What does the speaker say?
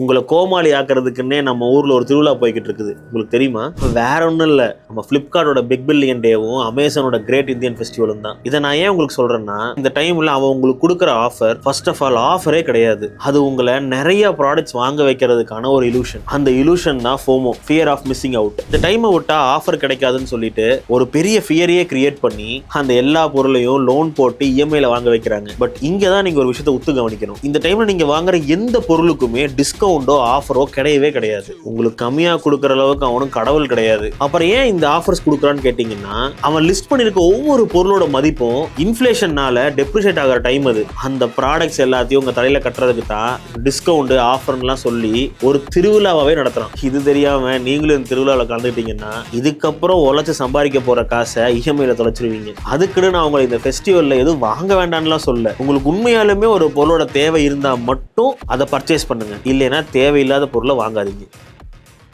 உங்களை கோமாளி ஆக்குறதுக்குன்னே நம்ம ஊர்ல ஒரு திருவிழா போய்கிட்டு இருக்குது. உங்களுக்கு தெரியுமா? வேற ஒன்றும் இல்லை, நம்ம பிளிப்கார்ட்டோட பிக் பில்லியன் டேவும் அமேசானோட கிரேட் இந்தியன் ஃபெஸ்டிவலும் தான். இதை நான் ஏன் உங்களுக்கு சொல்றேன்னா, இந்த டைம்ல அவன் உங்களுக்கு கொடுக்குற ஆஃபர் ஃபர்ஸ்ட் ஆஃப் ஆல் ஆஃபரே கிடையாது. அது உங்களை நிறைய ப்ராடக்ட்ஸ் வாங்க வைக்கிறதுக்கான ஒரு இலூஷன். அந்த இலூஷன் தான் FOMO, fear of missing out. இந்த டைமை விட்டா ஆஃபர் கிடைக்காதுன்னு சொல்லிட்டு ஒரு பெரிய ஃபியரையே கிரியேட் பண்ணி அந்த எல்லா பொருளையும் லோன் போட்டு இஎம்ஐல வாங்க வைக்கிறாங்க. பட் இங்க தான் நீங்க ஒரு விஷயத்தை உத்து கவனிக்கணும். இந்த டைம்ல நீங்க வாங்குற எந்த பொருளுக்குமே டிஸ்கவுண்டோ ஆஃபரோ கிடையவே கிடையாது. உங்களுக்கு கம்மியா கொடுக்குற அளவுக்கு அவனும் கடவுள் கிடையாது. அப்புறம் ஏன் இந்த ஆஃபர்ஸ் கொடுக்குறான்னு கேட்டீங்கன்னா, அவன் லிஸ்ட் பண்ணிருக்க ஒவ்வொரு பொருளோட மதிப்பும் இன்ஃபிளேஷனால டெப்ரிஷியேட் ஆகிற டைம் அது. அந்த ப்ராடக்ட்ஸ் எல்லாத்தையும் உங்க தலையில கட்டுறதுக்கு தான் டிஸ்கவுண்ட் ஆஃபர்லாம் சொல்லி ஒரு திருவிழாவே நடத்துறான். இது தெரியாம நீங்களும் இந்த திருவிழாவில் கலந்துக்கிட்டீங்கன்னா இதுக்கப்புறம் உழைச்சு சம்பாதிக்க போற காசை இஎம்ஐல தொலைச்சிருவீங்க. அதுக்குன்னு நான் உங்களை இந்த ஃபெஸ்டிவல்ல எதுவும் வாங்க வேண்டாம்லாம் சொல்ல. உங்களுக்கு உண்மையாலுமே ஒரு பொருளோட தேவை இருந்தா மட்டும் அதை பர்ச்சேஸ் பண்ணுங்க. இல்லைன்னா தேவையில்லாத பொருளை வாங்காதீங்க.